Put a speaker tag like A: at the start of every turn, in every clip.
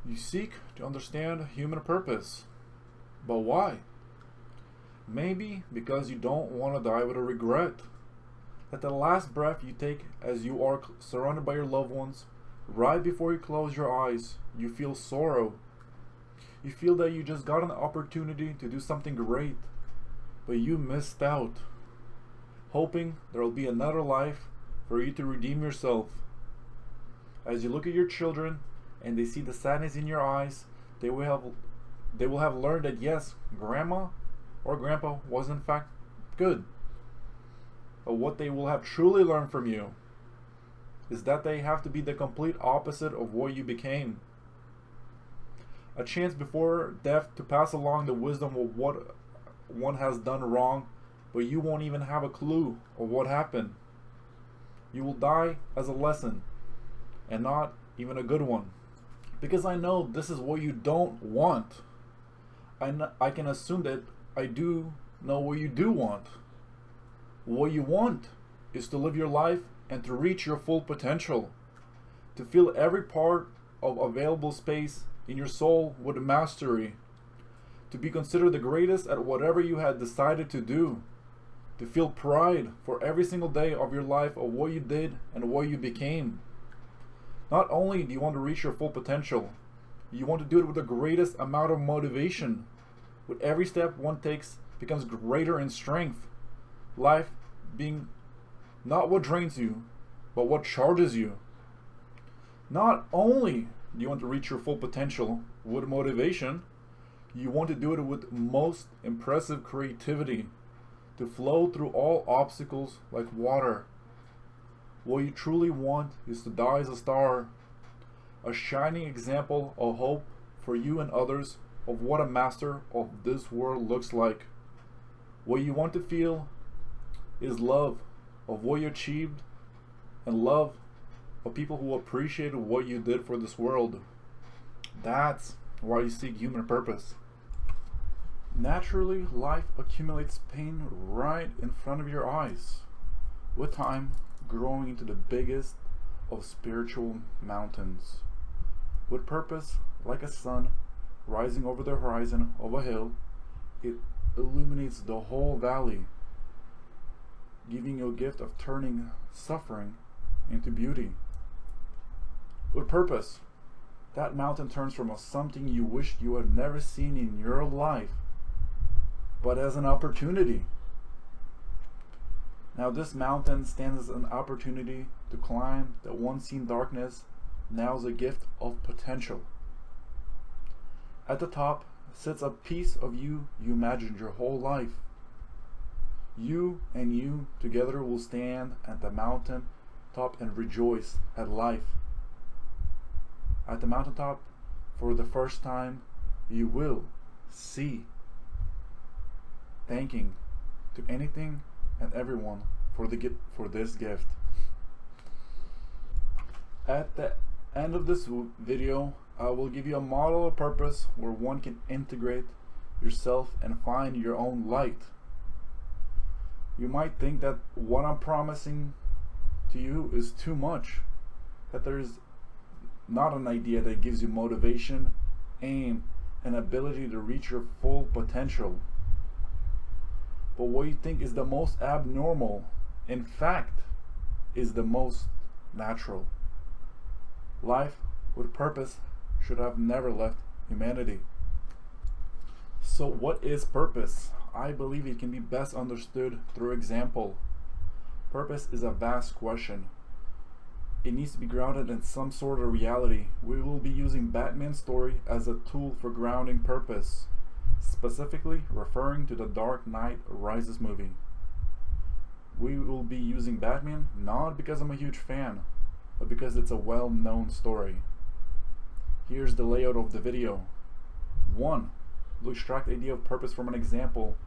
A: You seek to understand human purpose. But why? Maybe because you don't want to die with a regret. That the last breath you take as you are surrounded by your loved ones, right before you close your eyes, you feel sorrow. You feel that you just got an opportunity to do something great, but you missed out. Hoping there will be another life for you to redeem yourself. As you look at your children and they see the sadness in your eyes, they will have learned that yes, grandma or grandpa was in fact good. But what they will have truly learned from you is that they have to be the complete opposite of what you became. A chance before death to pass along the wisdom of what one has done wrong, but you won't even have a clue of what happened. You will die as a lesson, and not even a good one. Because I know this is what you don't want. I can assume that I do know what you do want. What you want is to live your life and to reach your full potential. To fill every part of available space in your soul with mastery. To be considered the greatest at whatever you had decided to do. To feel pride for every single day of your life of what you did and what you became. Not only do you want to reach your full potential, you want to do it with the greatest amount of motivation. With every step one takes becomes greater in strength. Life being not what drains you, but what charges you. Not only do you want to reach your full potential with motivation, you want to do it with most impressive creativity, to flow through all obstacles like water. What you truly want is to die as a star, a shining example of hope for you and others of what a master of this world looks like. What you want to feel is love of what you achieved and love of people who appreciated what you did for this world. That's why you seek human purpose. Naturally, life accumulates pain right in front of your eyes, with time growing into the biggest of spiritual mountains. With purpose, like a sun rising over the horizon of a hill, it illuminates the whole valley, giving you a gift of turning suffering into beauty. With purpose, that mountain turns from something you wished you had never seen in your life, but as an opportunity. Now this mountain stands as an opportunity to climb that once seen darkness, now is a gift of potential. At the top sits a piece of you imagined your whole life. You and you together will stand at the mountain top and rejoice at life. At the mountaintop, for the first time, you will see, thanking to anything and everyone for this gift. At the end of this video, I will give you a model of purpose where one can integrate yourself and find your own light. You might think that what I'm promising to you is too much, that there is not an idea that gives you motivation, aim, and ability to reach your full potential. But what you think is the most abnormal, in fact, is the most natural. Life with purpose should have never left humanity. So what is purpose? I believe it can be best understood through example. Purpose is a vast question. It needs to be grounded in some sort of reality. We will be using Batman's story as a tool for grounding purpose, specifically referring to the Dark Knight Rises movie. We will be using Batman not because I'm a huge fan, but because it's a well-known story. Here's the layout of the video. 1. We'll extract the idea of purpose from an example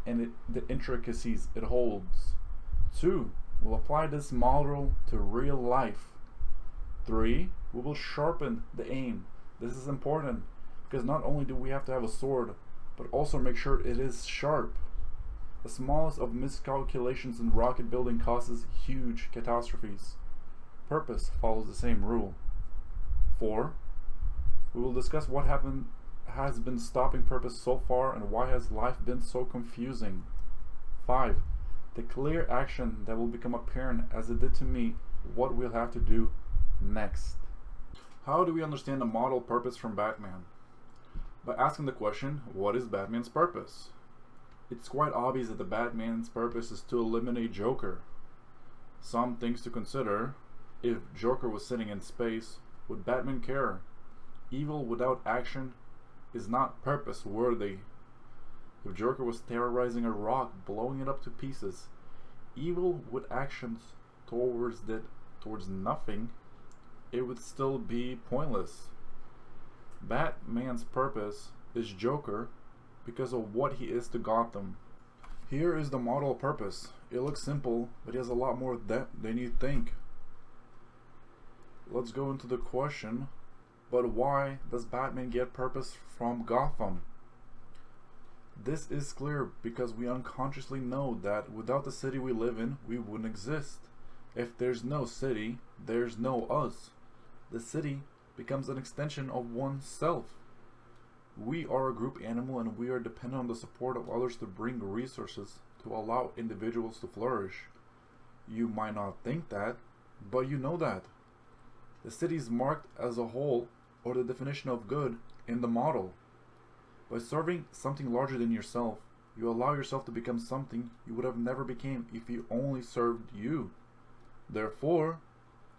A: and the intricacies it holds. 2. We'll apply this model to real life. 3. We will sharpen the aim. This is important because not only do we have to have a sword, but also make sure it is sharp. The smallest of miscalculations in rocket building causes huge catastrophes. Purpose follows the same rule. 4. We will discuss what has been stopping purpose so far and why has life been so confusing. 5. The clear action that will become apparent as it did to me, what we'll have to do next. How do we understand the model purpose from Batman? By asking the question, what is Batman's purpose? It's quite obvious that the Batman's purpose is to eliminate Joker. Some things to consider: if Joker was sitting in space, would Batman care? Evil without action is not purpose worthy. If Joker was terrorizing a rock, blowing it up to pieces, evil with actions towards nothing, it would still be pointless. Batman's purpose is Joker because of what he is to Gotham. Here is the model purpose. It looks simple, but it has a lot more depth than you think. Let's go into the question, but why does Batman get purpose from Gotham? This is clear because we unconsciously know that without the city we live in, we wouldn't exist. If there's no city, there's no us. The city becomes an extension of oneself. We are a group animal and we are dependent on the support of others to bring resources to allow individuals to flourish. You might not think that, but you know that. The city is marked as a whole, or the definition of good, in the model. By serving something larger than yourself, you allow yourself to become something you would have never become if you only served you. Therefore,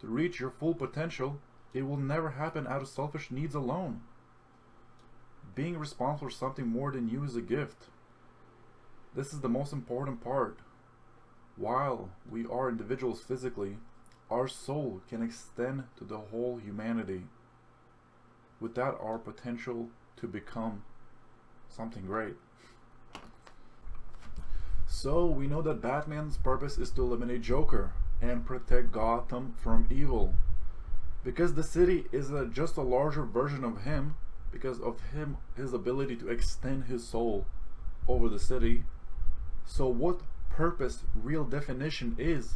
A: to reach your full potential, it will never happen out of selfish needs alone. Being responsible for something more than you is a gift. This is the most important part. While we are individuals physically, our soul can extend to the whole humanity. With that, our potential to become something great. So we know that Batman's purpose is to eliminate Joker and protect Gotham from evil. Because the city is just a larger version of him, because of his ability to extend his soul over the city. So what purpose, real definition is?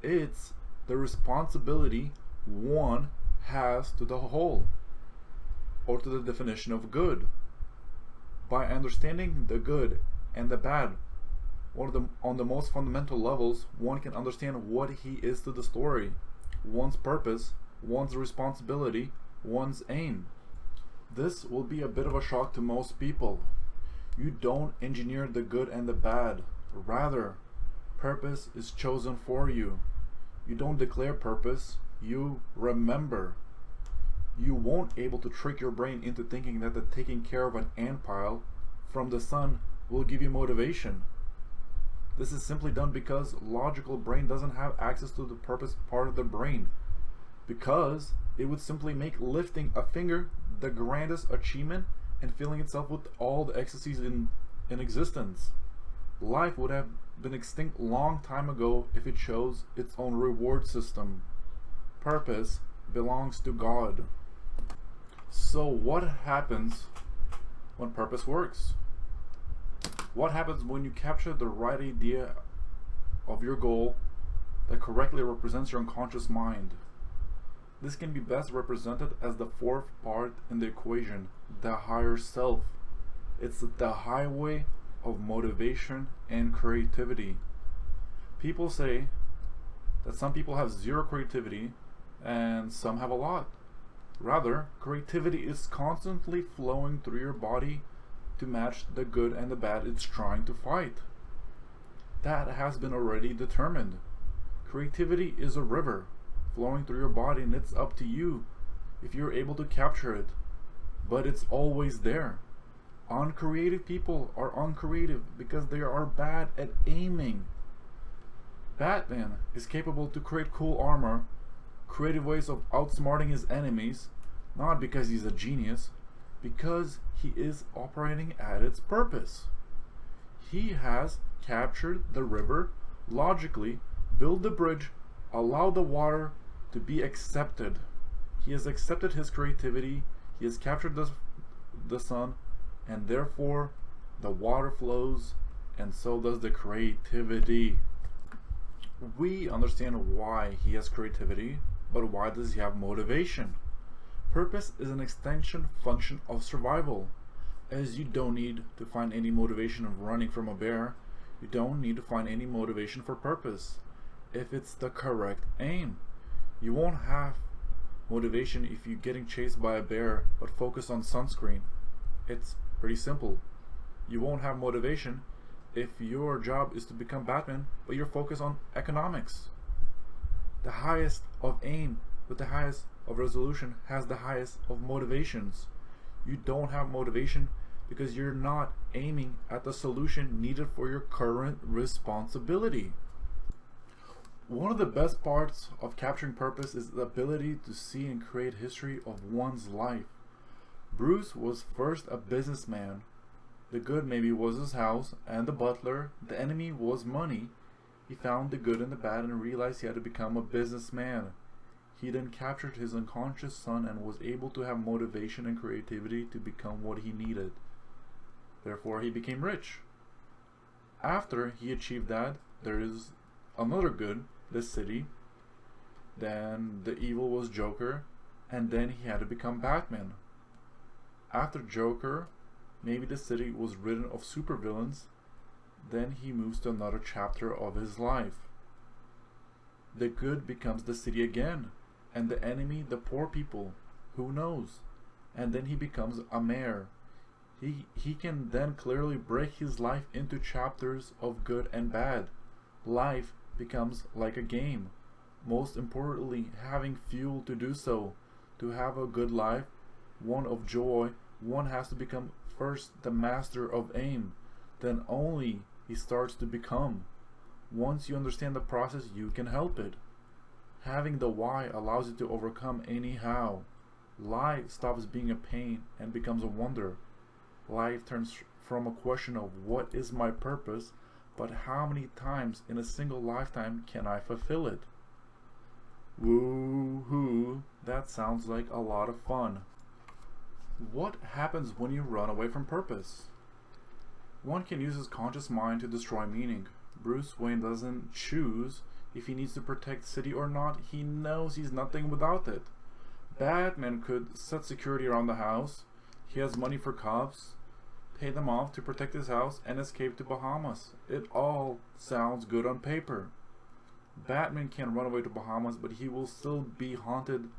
A: It's the responsibility one has to the whole, or to the definition of good. By understanding the good and the bad, on the most fundamental levels, one can understand what he is to the story, one's purpose, one's responsibility, one's aim. This will be a bit of a shock to most people. You don't engineer the good and the bad. Rather, purpose is chosen for you. You don't declare purpose, you remember. You won't able to trick your brain into thinking that the taking care of an ant pile from the sun will give you motivation. This is simply done because logical brain doesn't have access to the purpose part of the brain, because it would simply make lifting a finger the grandest achievement and filling itself with all the ecstasies in existence. Life would have been extinct long time ago if it chose its own reward system. Purpose belongs to God. So what happens when purpose works? What happens when you capture the right idea of your goal that correctly represents your unconscious mind? This can be best represented as the fourth part in the equation, the higher self. It's the highway of motivation and creativity. People say that some people have zero creativity and some have a lot. Rather, creativity is constantly flowing through your body to match the good and the bad it's trying to fight. That has been already determined. Creativity is a river flowing through your body, and it's up to you if you're able to capture it. But it's always there. Uncreative people are uncreative because they are bad at aiming. Batman is capable to create cool armor, creative ways of outsmarting his enemies, not because he's a genius, because he is operating at its purpose. He has captured the river logically, built the bridge, allowed the water to be accepted. He has accepted his creativity, he has captured the sun, and therefore the water flows, and so does the creativity. We understand why he has creativity, but why does he have motivation? Purpose is an extension function of survival, as you don't need to find any motivation of running from a bear. You don't need to find any motivation for purpose if it's the correct aim. You won't have motivation if you're getting chased by a bear but focus on sunscreen. It's pretty simple. You won't have motivation if your job is to become Batman but you're focused on economics. The highest of aim with the highest of resolution has the highest of motivations. You don't have motivation because you're not aiming at the solution needed for your current responsibility. One of the best parts of capturing purpose is the ability to see and create history of one's life. Bruce was first a businessman. The good maybe was his house and the butler. The enemy was money. He found the good and the bad and realized he had to become a businessman. He then captured his unconscious son and was able to have motivation and creativity to become what he needed. Therefore, he became rich. After he achieved that, there is another good, the city. Then the evil was Joker, and then he had to become Batman. After Joker, maybe the city was ridden of supervillains. Then he moves to another chapter of his life. The good becomes the city again, and the enemy the poor people. Who knows? And then he becomes a mayor. He can then clearly break his life into chapters of good and bad. Life becomes like a game. Most importantly, having fuel to do so. To have a good life, one of joy, one has to become first the master of aim. Then only he starts to become. Once you understand the process, you can help it. Having the why allows you to overcome any how. Life stops being a pain and becomes a wonder. Life turns from a question of what is my purpose, but how many times in a single lifetime can I fulfill it? Woo-hoo, that sounds like a lot of fun. What happens when you run away from purpose? One can use his conscious mind to destroy meaning. Bruce Wayne doesn't choose if he needs to protect the city or not. He knows he's nothing without it. Batman could set security around the house. He has money for cops, pay them off to protect his house, and escape to Bahamas. It all sounds good on paper. Batman can run away to Bahamas, but he will still be haunted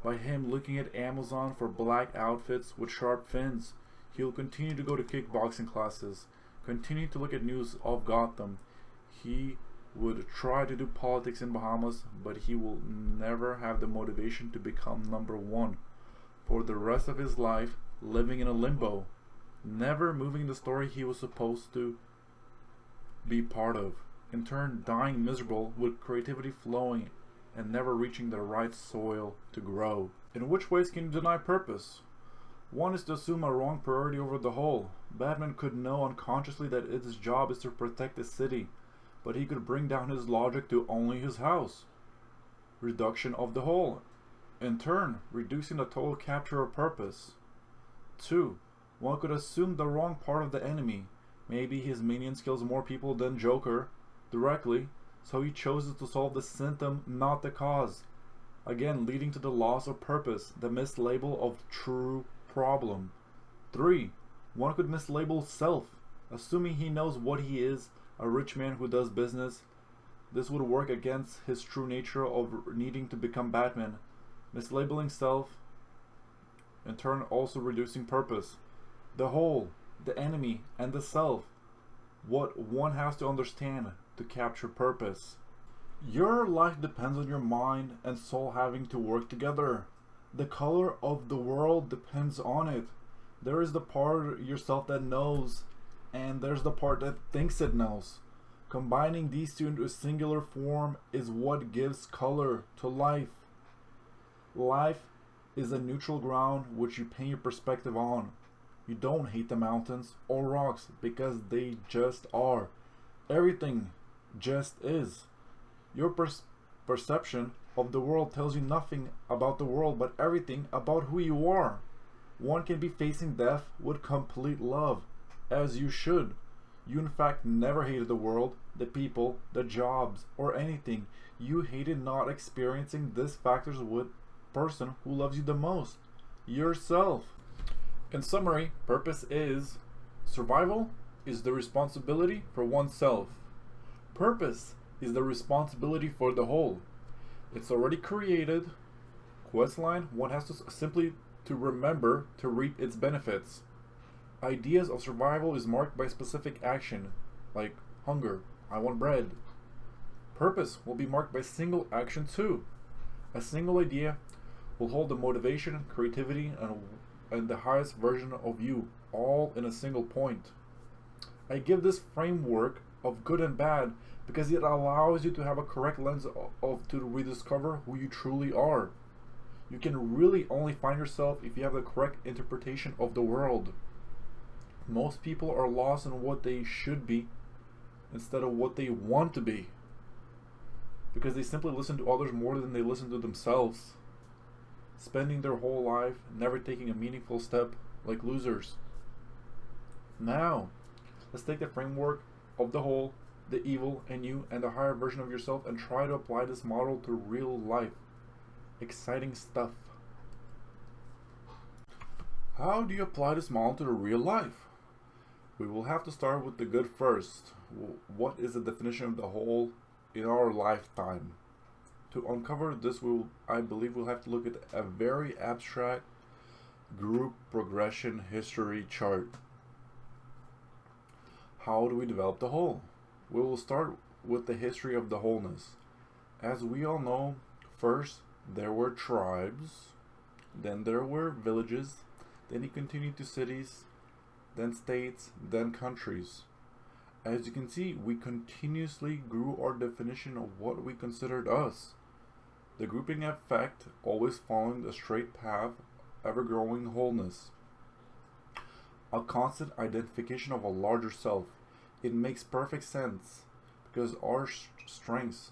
A: by him looking at Amazon for black outfits with sharp fins. He'll continue to go to kickboxing classes, continue to look at news of Gotham. He would try to do politics in Bahamas, but he will never have the motivation to become number one. For the rest of his life, living in a limbo, never moving the story he was supposed to be part of. In turn, dying miserable with creativity flowing and never reaching the right soil to grow. In which ways can you deny purpose? One is to assume a wrong priority over the whole. Batman could know unconsciously that his job is to protect the city, but he could bring down his logic to only his house. Reduction of the whole. In turn, reducing the total capture of purpose. 2. One could assume the wrong part of the enemy. Maybe his minions kills more people than Joker directly, so he chooses to solve the symptom, not the cause. Again, leading to the loss of purpose, the mislabel of true problem. 3. One could mislabel self, assuming he knows what he is, a rich man who does business. This would work against his true nature of needing to become Batman. Mislabeling self, in turn also reducing purpose. The whole, the enemy, and the self. What one has to understand to capture purpose. Your life depends on your mind and soul having to work together. The color of the world depends on it. There is the part of yourself that knows, and there's the part that thinks it knows. Combining these two into a singular form is what gives color to life. Life is a neutral ground which you paint your perspective on. You don't hate the mountains or rocks because they just are. Everything just is. Your perception of the world tells you nothing about the world but everything about who you are. One can be facing death with complete love, as you should. You in fact never hated the world, the people, the jobs, or anything. You hated not experiencing these factors with the person who loves you the most. yourself. In summary, purpose is survival is the responsibility for oneself. Purpose is the responsibility for the whole. It's already created. Questline, one has to simply to remember to reap its benefits. Ideas of survival is marked by specific action, like hunger, I want bread. Purpose will be marked by single action too. A single idea will hold the motivation, creativity, and the highest version of you, all in a single point. I give this framework of good and bad because it allows you to have a correct lens to rediscover who you truly are. You can really only find yourself if you have the correct interpretation of the world. Most people are lost in what they should be instead of what they want to be, because they simply listen to others more than they listen to themselves, spending their whole life never taking a meaningful step like losers. Now, let's take the framework of the whole, the evil, and you, and the higher version of yourself, and try to apply this model to real life. Exciting stuff. How do you apply this model to the real life? We will have to start with the good first. What is the definition of the whole in our lifetime? To uncover this, I believe we'll have to look at a very abstract group progression history chart. How do we develop the whole? We will start with the history of the wholeness. As we all know, first there were tribes, then there were villages, then it continued to cities, then states, then countries. As you can see, we continuously grew our definition of what we considered us. The grouping effect always following the straight path, ever-growing wholeness. A constant identification of a larger self. It makes perfect sense because our strengths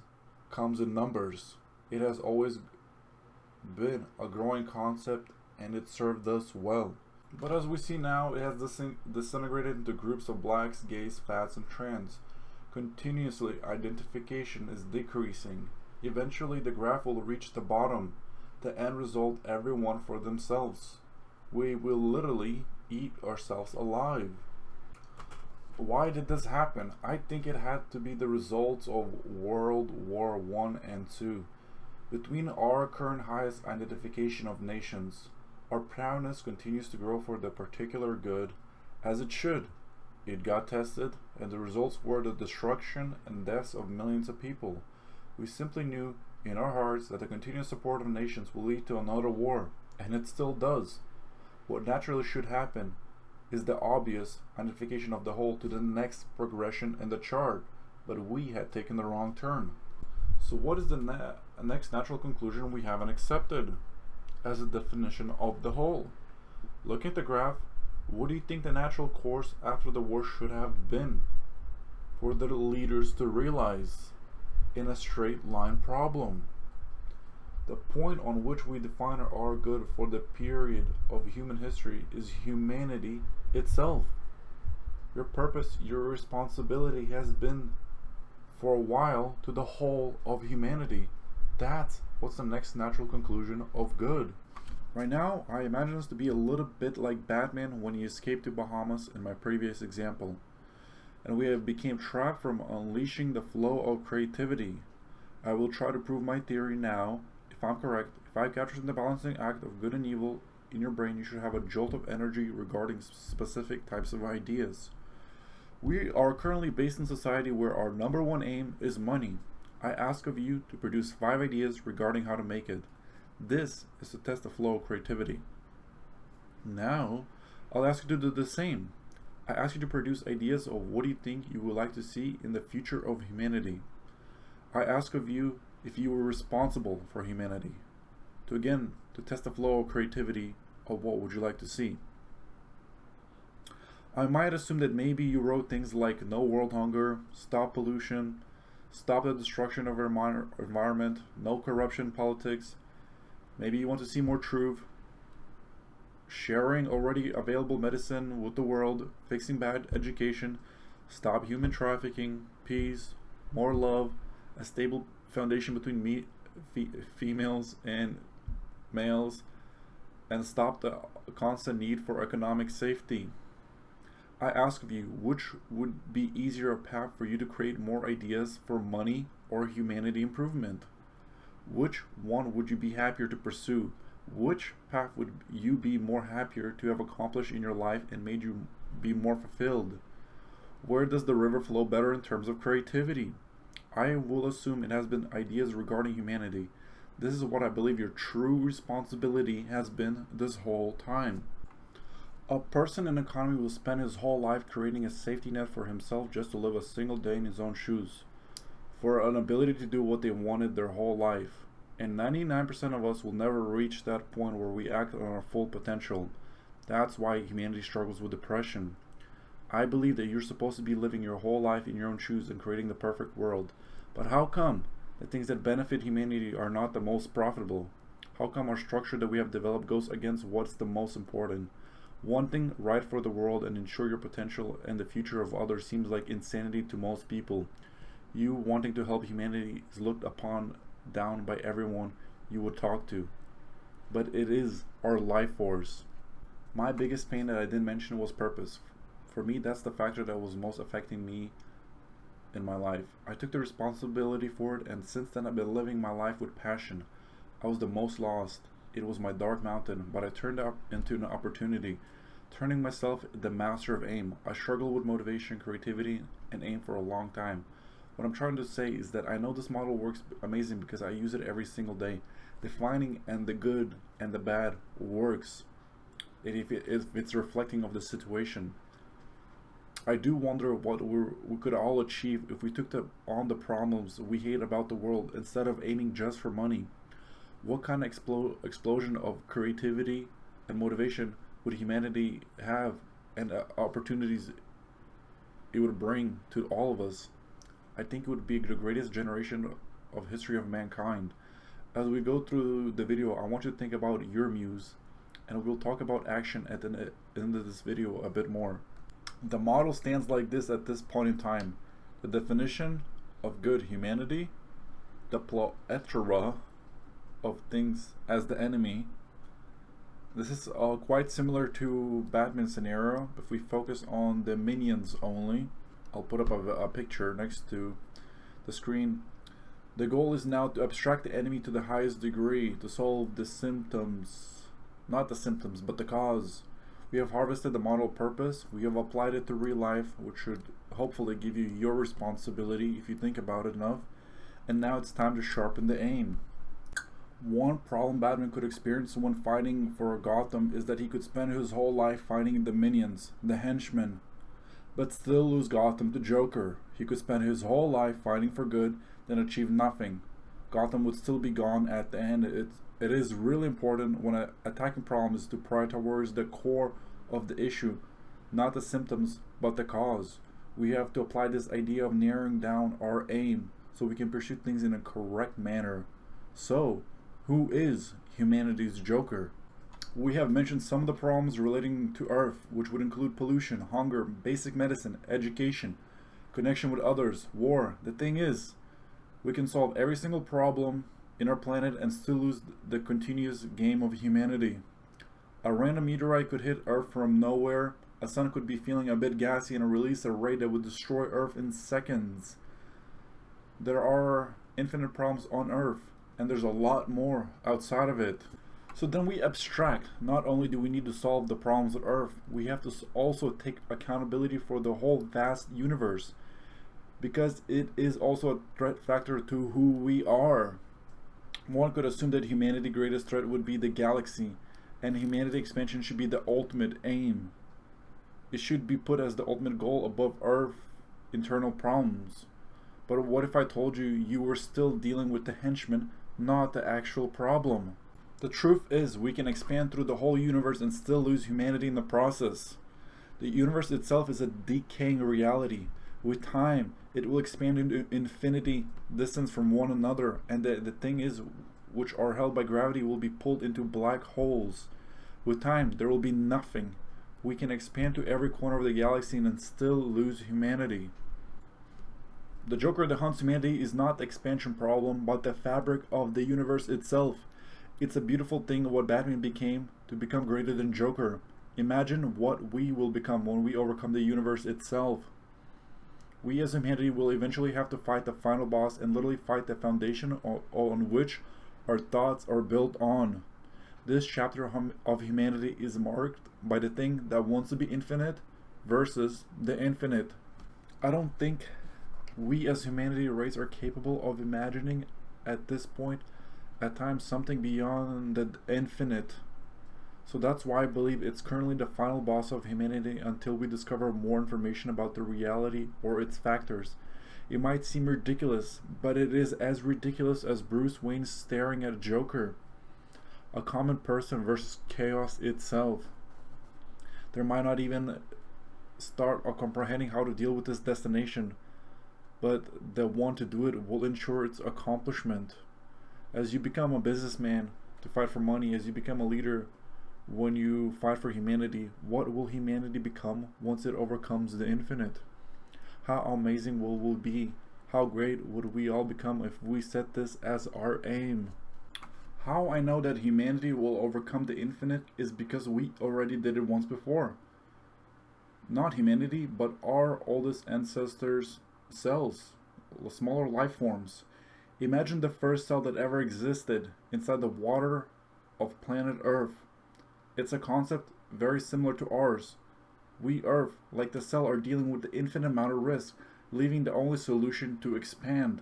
A: comes in numbers. It has always been a growing concept and it served us well. But as we see now, it has disintegrated into groups of blacks, gays, fats, and trans. Continuously, identification is decreasing. Eventually, the graph will reach the bottom. The end result, everyone for themselves. We will literally eat ourselves alive. Why did this happen? I think it had to be the results of World War I and II. Between our current highest identification of nations, our proudness continues to grow for the particular good, as it should. It got tested, and the results were the destruction and deaths of millions of people. We simply knew in our hearts that the continuous support of nations will lead to another war, and it still does. What naturally should happen is the obvious identification of the whole to the next progression in the chart, but we had taken the wrong turn. So what is the next natural conclusion we haven't accepted as a definition of the whole? Looking at the graph, what do you think the natural course after the war should have been for the leaders to realize in a straight line problem? The point on which we define our good for the period of human history is humanity itself. Your purpose, your responsibility has been for a while to the whole of humanity. That's what's the next natural conclusion of good. Right now, I imagine us to be a little bit like Batman when he escaped to Bahamas in my previous example. And we have become trapped from unleashing the flow of creativity. I will try to prove my theory now. If I'm correct, if I capture the balancing act of good and evil in your brain, you should have a jolt of energy regarding specific types of ideas. We are currently based in society where our number one aim is money. I ask of you to produce 5 ideas regarding how to make it. This is to test the flow of creativity. Now, I'll ask you to do the same. I ask you to produce ideas of what do you think you would like to see in the future of humanity. I ask of you if you were responsible for humanity. To test the flow of creativity of what would you like to see. I might assume that maybe you wrote things like no world hunger, stop pollution, stop the destruction of our environment, no corruption politics. Maybe you want to see more truth, sharing already available medicine with the world, fixing bad education, stop human trafficking, peace, more love, a stable foundation between females and males, and stop the constant need for economic safety. I ask of you, which would be easier path for you to create more ideas for money or humanity improvement? Which one would you be happier to pursue? Which path would you be more happier to have accomplished in your life and made you be more fulfilled? Where does the river flow better in terms of creativity? I will assume it has been ideas regarding humanity. This is what I believe your true responsibility has been this whole time. A person in economy will spend his whole life creating a safety net for himself just to live a single day in his own shoes, for an ability to do what they wanted their whole life. And 99% of us will never reach that point where we act on our full potential. That's why humanity struggles with depression. I believe that you're supposed to be living your whole life in your own shoes and creating the perfect world. But how come the things that benefit humanity are not the most profitable? How come our structure that we have developed goes against what's the most important? Wanting right for the world and ensure your potential and the future of others seems like insanity to most people. You wanting to help humanity is looked upon down by everyone you would talk to. But it is our life force. My biggest pain that I didn't mention was purpose. For me, that's the factor that was most affecting me in my life. I took the responsibility for it, and since then I've been living my life with passion. I was the most lost. It was my dark mountain, but I turned it into an opportunity, turning myself the master of aim. I struggled with motivation, creativity, and aim for a long time. What I'm trying to say is that I know this model works amazing because I use it every single day. Defining and the good and the bad works if it's reflecting of the situation. I do wonder what we could all achieve if we took on the problems we hate about the world instead of aiming just for money. What kind of explosion of creativity and motivation would humanity have, and opportunities it would bring to all of us? I think it would be the greatest generation of history of mankind. As we go through the video, I want you to think about your muse, and we'll talk about action at the end of this video a bit more. The model stands like this at this point in time. The definition of good humanity, the plethora of things as the enemy. This is quite similar to Batman's scenario. If we focus on the minions only, I'll put up a picture next to the screen. The goal is now to abstract the enemy to the highest degree, to solve the symptoms, not the symptoms, but the cause. We have harvested the model purpose, we have applied it to real life, which should hopefully give you your responsibility if you think about it enough, and now it's time to sharpen the aim. One problem Batman could experience when fighting for Gotham is that he could spend his whole life fighting the minions, the henchmen, but still lose Gotham to Joker. He could spend his whole life fighting for good, then achieve nothing. Gotham would still be gone at the end. It is really important when attacking problems to prioritize the core of the issue, not the symptoms, but the cause. We have to apply this idea of narrowing down our aim so we can pursue things in a correct manner. So, who is humanity's Joker? We have mentioned some of the problems relating to Earth, which would include pollution, hunger, basic medicine, education, connection with others, war. The thing is, we can solve every single problem in our planet and still lose the continuous game of humanity. A random meteorite could hit Earth from nowhere, a sun could be feeling a bit gassy and release a ray that would destroy Earth in seconds. There are infinite problems on Earth, and there's a lot more outside of it. So then we abstract. Not only do we need to solve the problems of Earth, we have to also take accountability for the whole vast universe, because it is also a threat factor to who we are. One could assume that humanity's greatest threat would be the galaxy, and humanity expansion should be the ultimate aim. It should be put as the ultimate goal above Earth internal problems. But what if I told you you were still dealing with the henchmen, not the actual problem? The truth is, we can expand through the whole universe and still lose humanity in the process. The universe itself is a decaying reality. With time, it will expand into infinity distance from one another, and the thing is, which are held by gravity, will be pulled into black holes. With time, there will be nothing. We can expand to every corner of the galaxy and still lose humanity. The Joker that hunts humanity is not the expansion problem, but the fabric of the universe itself. It's a beautiful thing what Batman became to become greater than Joker. Imagine what we will become when we overcome the universe itself. We as humanity will eventually have to fight the final boss and literally fight the foundation on which our thoughts are built on. This chapter of humanity is marked by the thing that wants to be infinite versus the infinite. I don't think we as humanity race are capable of imagining at this point at times something beyond the infinite. So that's why I believe it's currently the final boss of humanity until we discover more information about the reality or its factors. It might seem ridiculous, but it is as ridiculous as Bruce Wayne staring at a Joker. A common person versus chaos itself. There might not even start of comprehending how to deal with this destination, but the one to do it will ensure its accomplishment. As you become a businessman to fight for money, as you become a leader when you fight for humanity, what will humanity become once it overcomes the infinite? How amazing will we be? How great would we all become if we set this as our aim? How I know that humanity will overcome the infinite is because we already did it once before. Not humanity, but our oldest ancestors' cells, smaller life forms. Imagine the first cell that ever existed inside the water of planet Earth. It's a concept very similar to ours. We Earth, like the cell, are dealing with the infinite amount of risk, leaving the only solution to expand.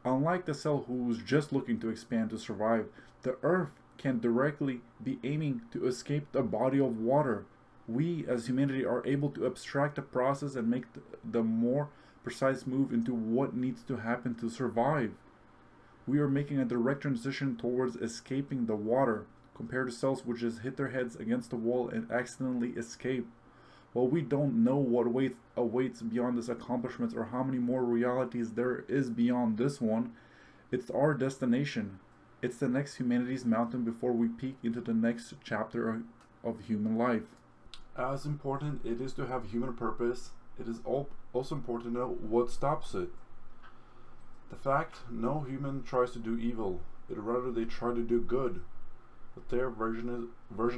A: Unlike the cell who's just looking to expand to survive, the Earth can directly be aiming to escape the body of water. We as humanity are able to abstract the process and make the more precise move into what needs to happen to survive. We are making a direct transition towards escaping the water, compared to cells which just hit their heads against the wall and accidentally escape. While we don't know what awaits beyond this accomplishment or how many more realities there is beyond this one, it's our destination. It's the next humanity's mountain before we peek into the next chapter of human life. As important it is to have human purpose, it is also important to know what stops it. The fact no human tries to do evil, but rather they try to do good. But their version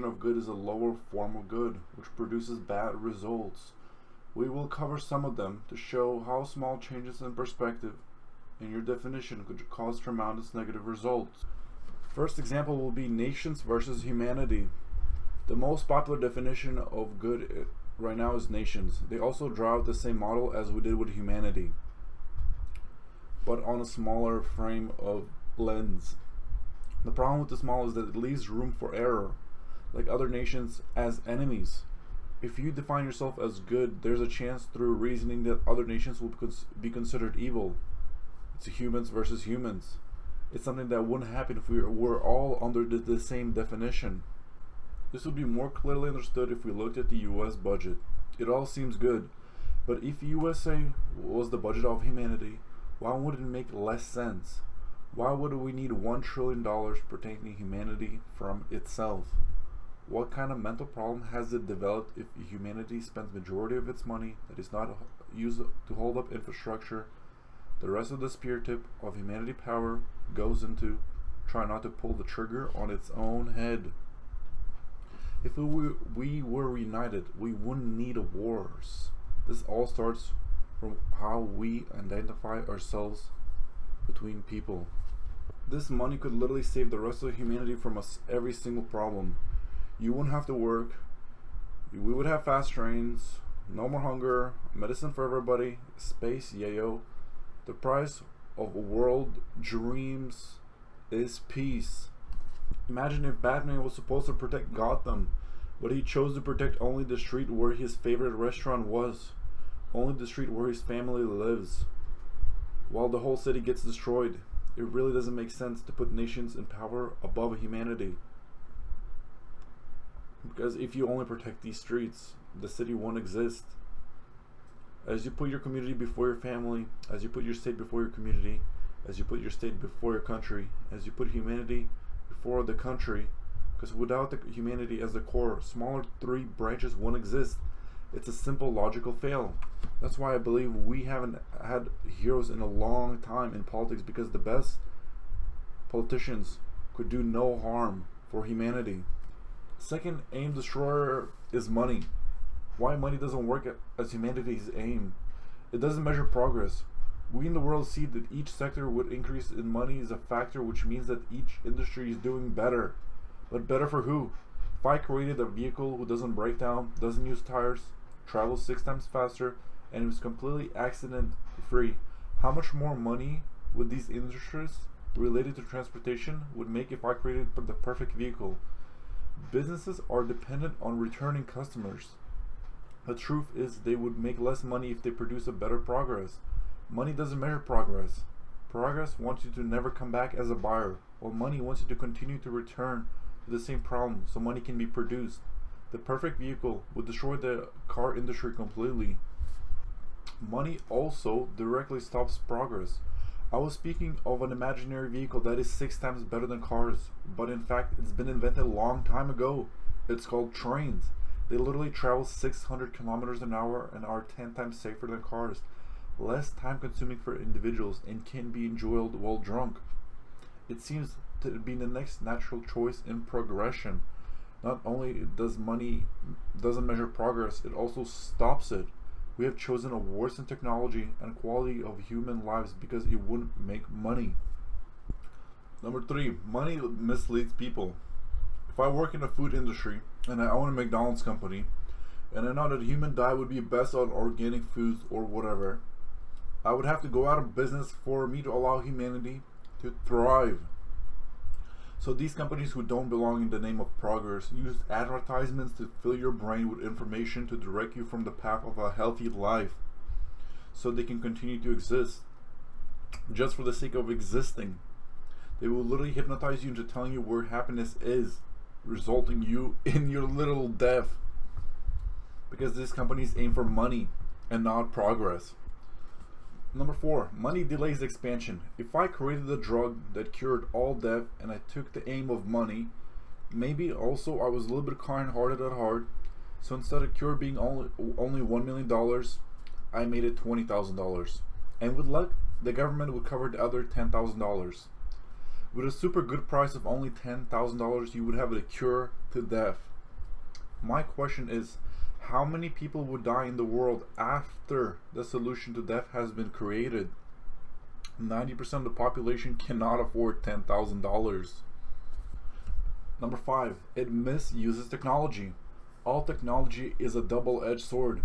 A: of good is a lower form of good, which produces bad results. We will cover some of them to show how small changes in perspective in your definition could cause tremendous negative results. First example will be nations versus humanity. The most popular definition of good right now is nations. They also draw out the same model as we did with humanity, but on a smaller frame of lens. The problem with this model is that it leaves room for error, like other nations as enemies. If you define yourself as good, there's a chance through reasoning that other nations will be considered evil. It's humans versus humans. It's something that wouldn't happen if we were all under the same definition. This would be more clearly understood if we looked at the US budget. It all seems good, but if USA was the budget of humanity, why would it make less sense? Why would we need $1 trillion protecting humanity from itself? What kind of mental problem has it developed if humanity spends majority of its money that is not used to hold up infrastructure? The rest of the spear tip of humanity power goes into trying not to pull the trigger on its own head. If we were united, we wouldn't need wars. This all starts from how we identify ourselves between people. This money could literally save the rest of humanity from every single problem. You wouldn't have to work. We would have fast trains, no more hunger, medicine for everybody, space, yayo. The price of world dreams is peace. Imagine if Batman was supposed to protect Gotham, but he chose to protect only the street where his favorite restaurant was, only the street where his family lives, while the whole city gets destroyed. It really doesn't make sense to put nations in power above humanity. Because if you only protect these streets, the city won't exist. As you put your community before your family, as you put your state before your community, as you put your state before your country, as you put humanity before the country, because without the humanity as the core, smaller three branches won't exist. It's a simple logical fail. That's why I believe we haven't had heroes in a long time in politics, because the best politicians could do no harm for humanity. Second aim destroyer is money. Why money doesn't work as humanity's aim? It doesn't measure progress. We in the world see that each sector would increase in money is a factor, which means that each industry is doing better. But better for who? If I created a vehicle who doesn't break down, doesn't use tires, travels 6 times faster, and is completely accident free, how much more money would these industries related to transportation would make if I created the perfect vehicle? Businesses are dependent on returning customers. The truth is they would make less money if they produce a better progress. Money doesn't measure progress. Progress wants you to never come back as a buyer, while money wants you to continue to return to the same problem so money can be produced. The perfect vehicle would destroy the car industry completely. Money also directly stops progress. I was speaking of an imaginary vehicle that is 6 times better than cars, but in fact it's been invented a long time ago. It's called trains. They literally travel 600 kilometers an hour and are 10 times safer than cars, less time consuming for individuals, and can be enjoyed while drunk. It seems to be the next natural choice in progression. Not only does money doesn't measure progress, it also stops it. We have chosen a worsened technology and quality of human lives because it wouldn't make money. Number 3, money misleads people. If I work in the food industry and I own a McDonald's company and I know that human diet would be best on organic foods or whatever, I would have to go out of business for me to allow humanity to thrive. So these companies who don't belong in the name of progress use advertisements to fill your brain with information to direct you from the path of a healthy life so they can continue to exist just for the sake of existing. They will literally hypnotize you into telling you where happiness is, resulting you in your literal death, because these companies aim for money and not progress. Number 4, money delays expansion. If I created a drug that cured all death and I took the aim of money, maybe also I was a little bit kind-hearted at heart, so instead of cure being only $1 million, I made it $20,000. And with luck, the government would cover the other $10,000. With a super good price of only $10,000, you would have a cure to death. My question is, how many people would die in the world after the solution to death has been created? 90% of the population cannot afford $10,000. Number 5, it misuses technology. All technology is a double-edged sword.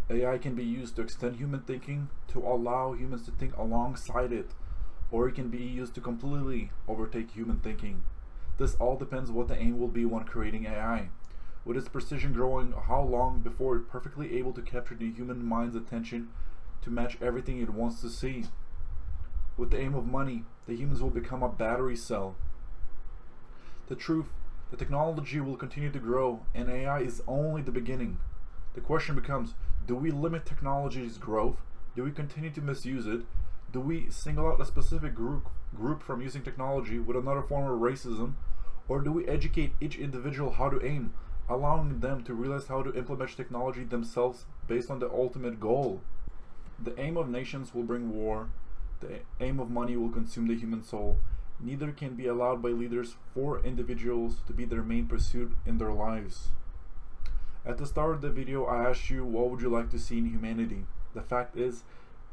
A: AI can be used to extend human thinking, to allow humans to think alongside it, or it can be used to completely overtake human thinking. This all depends what the aim will be when creating AI. With its precision growing, how long before it's perfectly able to capture the human mind's attention to match everything it wants to see? With the aim of money, the humans will become a battery cell. The truth, the technology will continue to grow, and AI is only the beginning. The question becomes, do we limit technology's growth? Do we continue to misuse it? Do we single out a specific group from using technology with another form of racism? Or do we educate each individual how to aim, allowing them to realize how to implement technology themselves based on the ultimate goal? The aim of nations will bring war. The aim of money will consume the human soul. Neither can be allowed by leaders for individuals to be their main pursuit in their lives. At the start of the video, I asked you, what would you like to see in humanity? The fact is,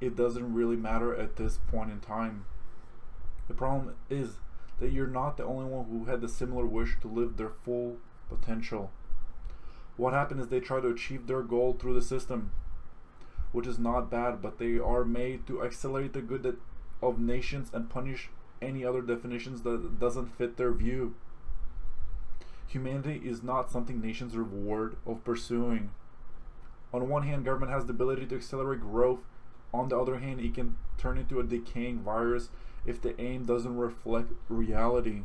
A: it doesn't really matter at this point in time. The problem is that you're not the only one who had the similar wish to live their full potential. What happened is they try to achieve their goal through the system, which is not bad, but they are made to accelerate the good of nations and punish any other definitions that doesn't fit their view. Humanity is not something nations reward of pursuing. On one hand, government has the ability to accelerate growth. On the other hand, it can turn into a decaying virus if the aim doesn't reflect reality.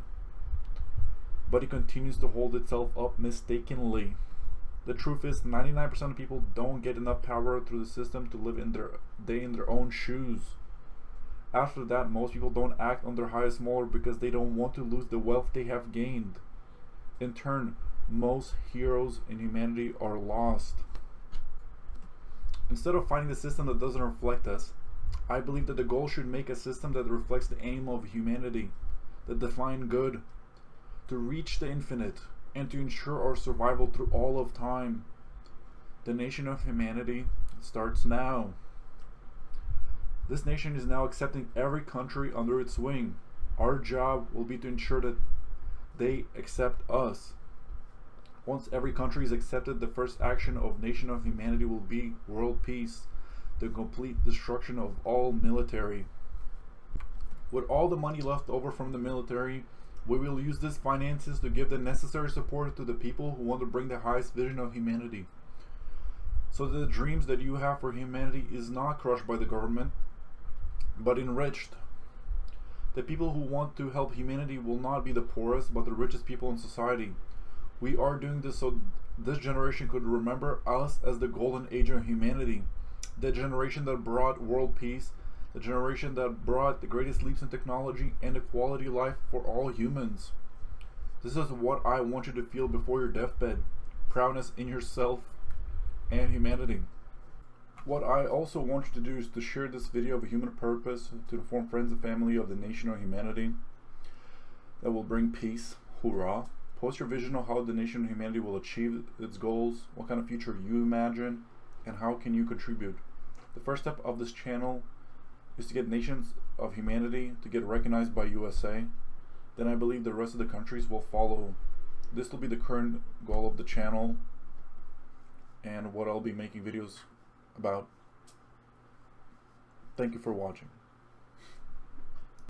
A: But it continues to hold itself up mistakenly. The truth is, 99% of people don't get enough power through the system to live in their own shoes. After that, most people don't act on their highest molar because they don't want to lose the wealth they have gained. In turn, most heroes in humanity are lost. Instead of finding a system that doesn't reflect us, I believe that the goal should make a system that reflects the aim of humanity, that define good, to reach the infinite, and to ensure our survival through all of time. The nation of humanity starts now. This nation is now accepting every country under its wing. Our job will be to ensure that they accept us. Once every country is accepted, the first action of nation of humanity will be world peace, the complete destruction of all military. With all the money left over from the military, we will use these finances to give the necessary support to the people who want to bring the highest vision of humanity. So that the dreams that you have for humanity is not crushed by the government, but enriched. The people who want to help humanity will not be the poorest, but the richest people in society. We are doing this so this generation could remember us as the golden age of humanity, the generation that brought world peace, the generation that brought the greatest leaps in technology and a quality life for all humans. This is what I want you to feel before your deathbed: proudness in yourself and humanity. What I also want you to do is to share this video of a human purpose to inform friends and family of the nation of humanity that will bring peace. Hoorah! Post your vision of how the nation of humanity will achieve its goals, what kind of future you imagine, and how can you contribute. The first step of this channel is to get nations of humanity to get recognized by USA. Then I believe the rest of the countries will follow. This will be the current goal of the channel and what I'll be making videos about. Thank you for watching.